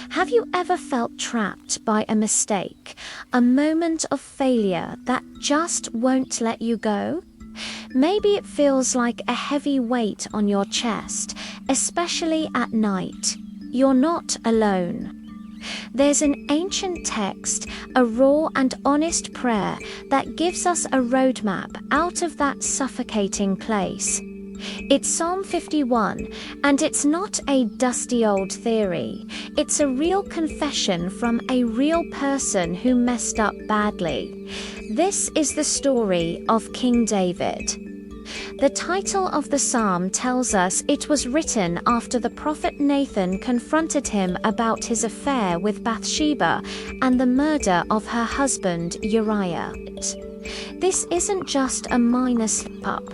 Have you ever felt trapped by a mistake, a moment of failure that just won't let you go? Maybe it feels like a heavy weight on your chest, especially at night. You're not alone. There's an ancient text, a raw and honest prayer that gives us a roadmap out of that suffocating place. It's Psalm 51, and it's not a dusty old theory. It's a real confession from a real person who messed up badly. This is the story of King David. The title of the psalm tells us it was written after the prophet Nathan confronted him about his affair with Bathsheba and the murder of her husband Uriah. This isn't just a minor slip-up.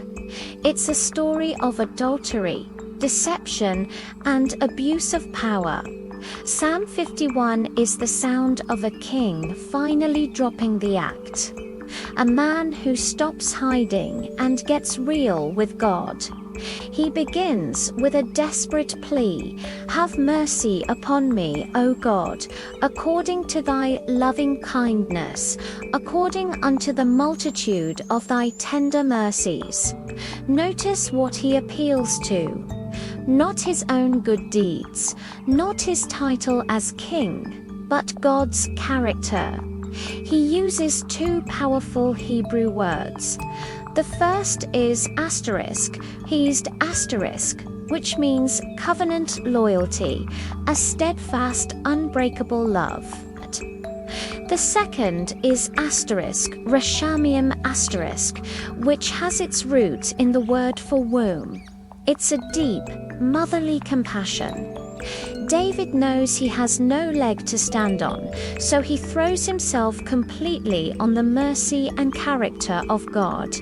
It's a story of adultery, deception, and abuse of power. Psalm 51 is the sound of a king finally dropping the act. A man who stops hiding and gets real with God. He begins with a desperate plea, "Have mercy upon me, O God, according to thy loving kindness, according unto the multitude of thy tender mercies." Notice what he appeals to. Not his own good deeds, not his title as king, but God's character. He uses two powerful Hebrew words. The first is asterisk. He used asterisk, which means covenant loyalty, a steadfast, unbreakable love. The second is asterisk, rashamium asterisk, which has its root in the word for womb. It's a deep, motherly compassion. David knows he has no leg to stand on, so he throws himself completely on the mercy and character of God.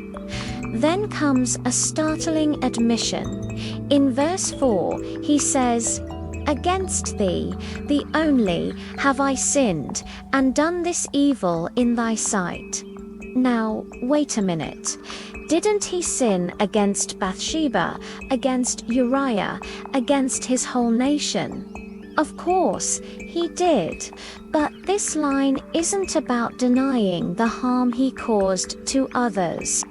Then comes a startling admission. In verse 4, he says, "Against thee, the only, have I sinned, and done this evil in thy sight." Now, wait a minute. Didn't he sin against Bathsheba, against Uriah, against his whole nation? Of course, he did. But this line isn't about denying the harm he caused to others.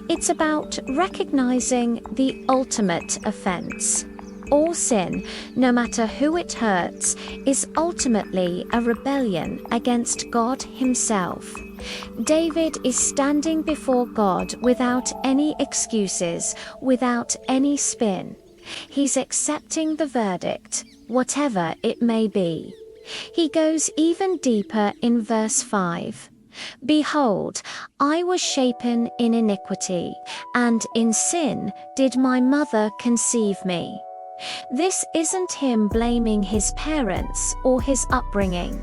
It's about recognizing the ultimate offense. All sin, no matter who it hurts, is ultimately a rebellion against God himself. David is standing before God without any excuses, without any spin. He's accepting the verdict, whatever it may be. He goes even deeper in verse 5. "Behold, I was shapen in iniquity, and in sin did my mother conceive me." This isn't him blaming his parents or his upbringing.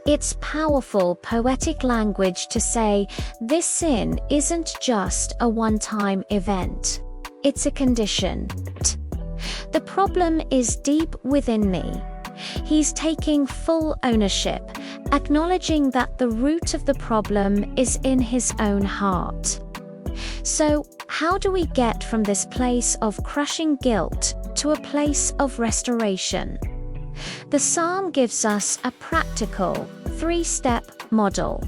It's powerful poetic language to say this sin isn't just a one-time event. It's a condition. The problem is deep within me. He's taking full ownership, acknowledging that the root of the problem is in his own heart. So, how do we get from this place of crushing guilt to a place of restoration? The psalm gives us a practical, three-step model.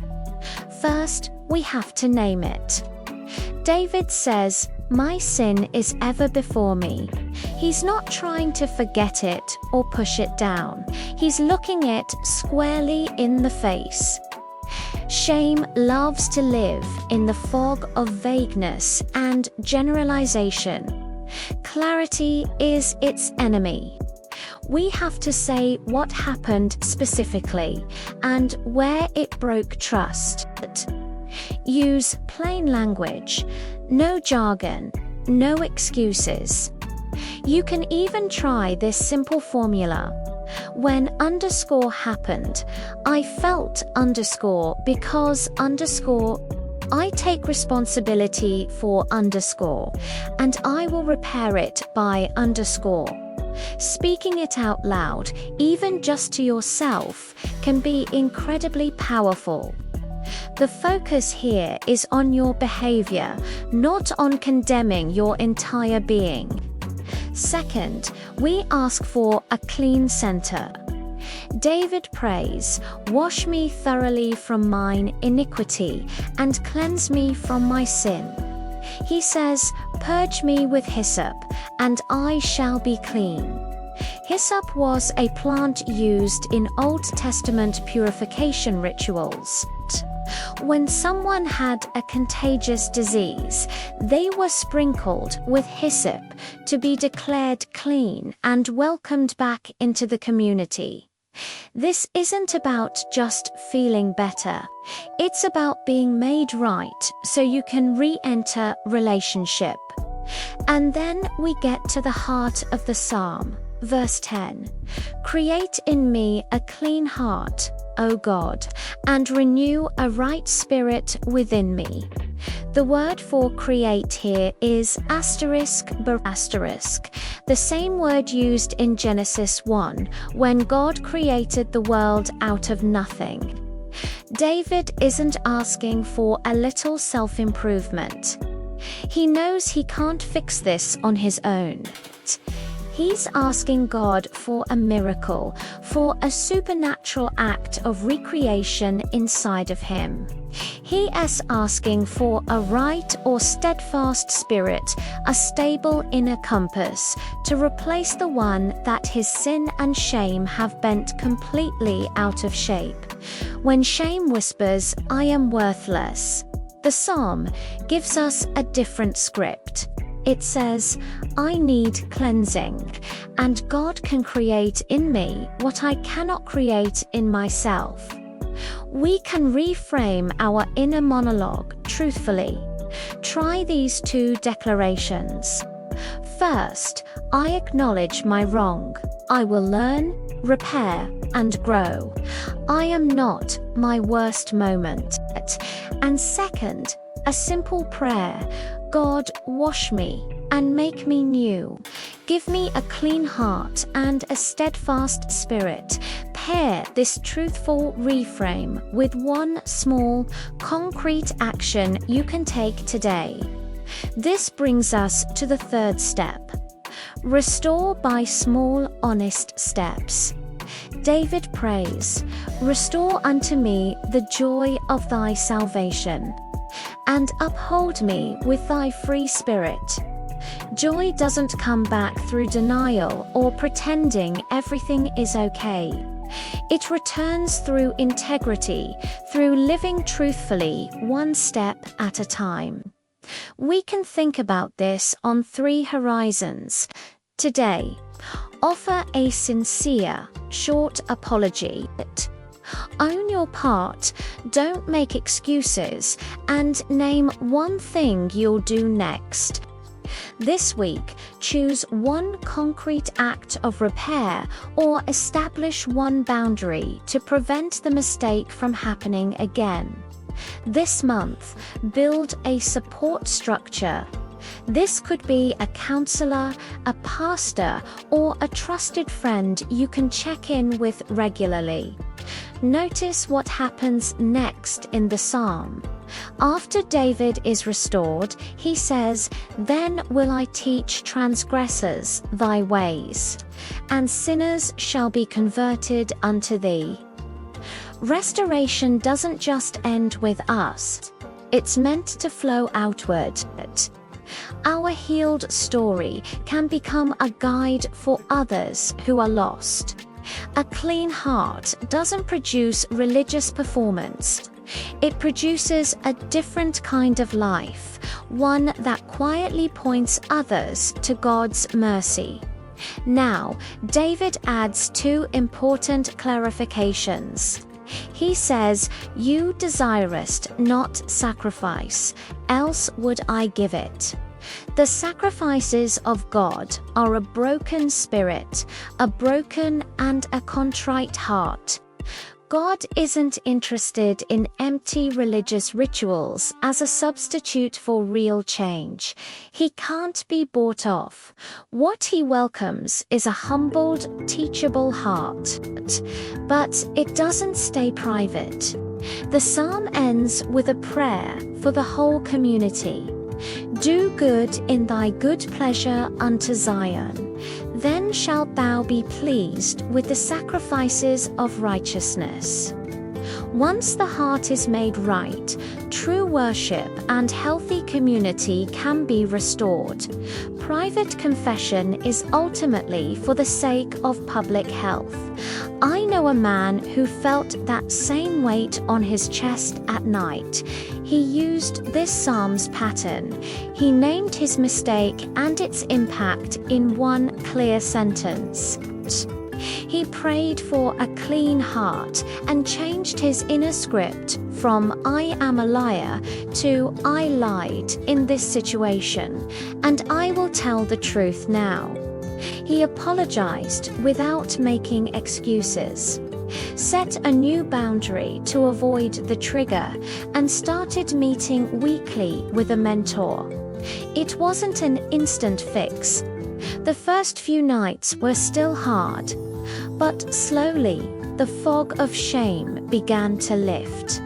First, we have to name it. David says, "My sin is ever before me." He's not trying to forget it or push it down. He's looking it squarely in the face. Shame loves to live in the fog of vagueness and generalization. Clarity is its enemy. We have to say what happened specifically and where it broke trust. Use plain language, no jargon, no excuses. You can even try this simple formula. When underscore happened, I felt underscore because underscore. I take responsibility for underscore, and I will repair it by underscore. Speaking it out loud, even just to yourself, can be incredibly powerful. The focus here is on your behavior, not on condemning your entire being. Second, we ask for a clean center. David prays, "Wash me thoroughly from mine iniquity, and cleanse me from my sin." He says, "Purge me with hyssop, and I shall be clean." Hyssop was a plant used in Old Testament purification rituals. When someone had a contagious disease, they were sprinkled with hyssop to be declared clean and welcomed back into the community. This isn't about just feeling better. It's about being made right so you can re-enter relationship. And then we get to the heart of the psalm. Verse 10, "Create in me a clean heart, O God, and renew a right spirit within me." The word for create here is asterisk, the same word used in Genesis 1, when God created the world out of nothing. David isn't asking for a little self-improvement. He knows he can't fix this on his own. He's asking God for a miracle, for a supernatural act of recreation inside of him. He is asking for a right or steadfast spirit, a stable inner compass, to replace the one that his sin and shame have bent completely out of shape. When shame whispers, "I am worthless," the psalm gives us a different script. It says, "I need cleansing, and God can create in me what I cannot create in myself." We can reframe our inner monologue truthfully. Try these two declarations. First, I acknowledge my wrong. I will learn, repair, and grow. I am not my worst moment. And second, a simple prayer. God, wash me and make me new. Give me a clean heart and a steadfast spirit. Pair this truthful reframe with one small, concrete action you can take today. This brings us to the third step. Restore by small, honest steps. David prays, "Restore unto me the joy of thy salvation, and uphold me with thy free spirit." Joy doesn't come back through denial or pretending everything is okay. It returns through integrity, through living truthfully, one step at a time. We can think about this on 3 horizons. Today, offer a sincere, short apology. Own your part, don't make excuses, and name one thing you'll do next. This week, choose one concrete act of repair or establish one boundary to prevent the mistake from happening again. This month, build a support structure. This could be a counselor, a pastor, or a trusted friend you can check in with regularly. Notice what happens next in the psalm. After David is restored, he says, "Then will I teach transgressors thy ways, and sinners shall be converted unto thee." Restoration doesn't just end with us. It's meant to flow outward. Our healed story can become a guide for others who are lost. A clean heart doesn't produce religious performance. It produces a different kind of life, one that quietly points others to God's mercy. Now, David adds 2 important clarifications. He says, "You desirest not sacrifice, else would I give it." The sacrifices of God are a broken spirit, a broken and a contrite heart. God isn't interested in empty religious rituals as a substitute for real change. He can't be bought off. What he welcomes is a humbled, teachable heart. But it doesn't stay private. The psalm ends with a prayer for the whole community. "Do good in thy good pleasure unto Zion. Then shalt thou be pleased with the sacrifices of righteousness. Once the heart is made right, true worship and healthy community can be restored. Private confession is ultimately for the sake of public health. I know a man who felt that same weight on his chest at night. He used this Psalms pattern. He named his mistake and its impact in one clear sentence. He prayed for a clean heart and changed his inner script from "I am a liar" to "I lied in this situation, and I will tell the truth now." He apologized without making excuses, set a new boundary to avoid the trigger, and started meeting weekly with a mentor. It wasn't an instant fix. The first few nights were still hard, but slowly, the fog of shame began to lift.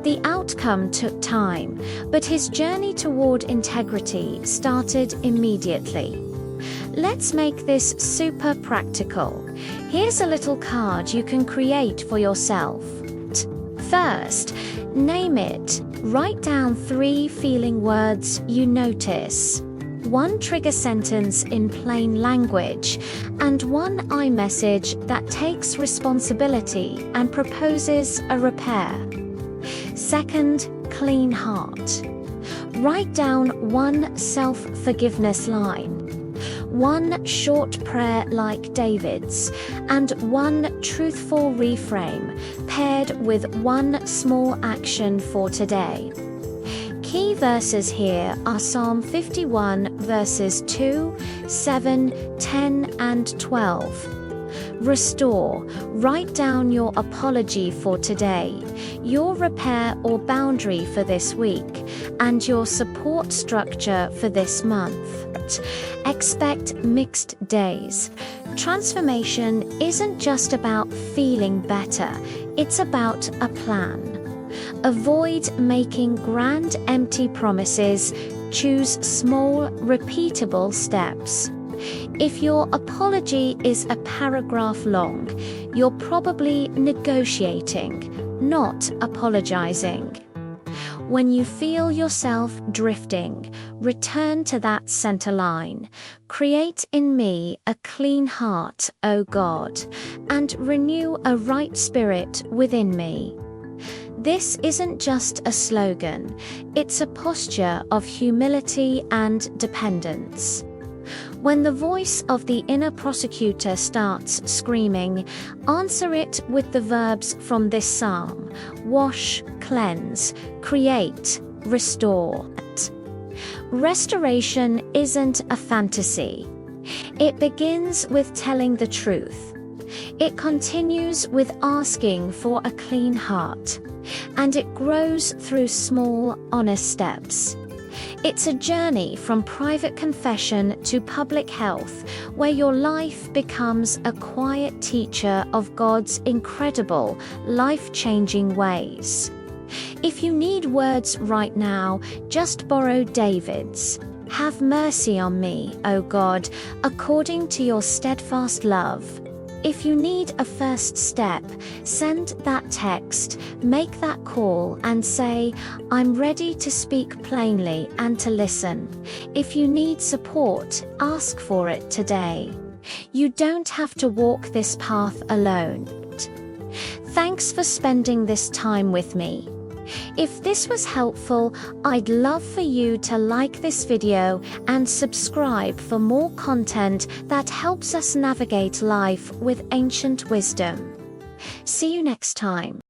The outcome took time, but his journey toward integrity started immediately. Let's make this super practical. Here's a little card you can create for yourself. First, name it. Write down 3 feeling words you notice, 1 trigger sentence in plain language, and 1 iMessage that takes responsibility and proposes a repair. Second, clean heart. Write down 1 self-forgiveness line, 1 short prayer like David's, and 1 truthful reframe paired with 1 small action for today. Key verses here are Psalm 51 verses 2, 7, 10, and 12. Restore. Write down your apology for today, your repair or boundary for this week, and your support structure for this month. Expect mixed days. Transformation isn't just about feeling better, it's about a plan. Avoid making grand, empty promises. Choose small, repeatable steps. If your apology is a paragraph long, you're probably negotiating, not apologizing. When you feel yourself drifting, return to that center line. Create in me a clean heart, O God, and renew a right spirit within me. This isn't just a slogan, it's a posture of humility and dependence. When the voice of the inner prosecutor starts screaming, answer it with the verbs from this psalm: wash, cleanse, create, restore. Restoration isn't a fantasy. It begins with telling the truth. It continues with asking for a clean heart. And it grows through small, honest steps. It's a journey from private confession to public health, where your life becomes a quiet teacher of God's incredible, life-changing ways. If you need words right now, just borrow David's. Have mercy on me, O God, according to your steadfast love. If you need a first step, send that text, make that call, and say, I'm ready to speak plainly and to listen. If you need support, ask for it today. You don't have to walk this path alone. Thanks for spending this time with me. If this was helpful, I'd love for you to like this video and subscribe for more content that helps us navigate life with ancient wisdom. See you next time.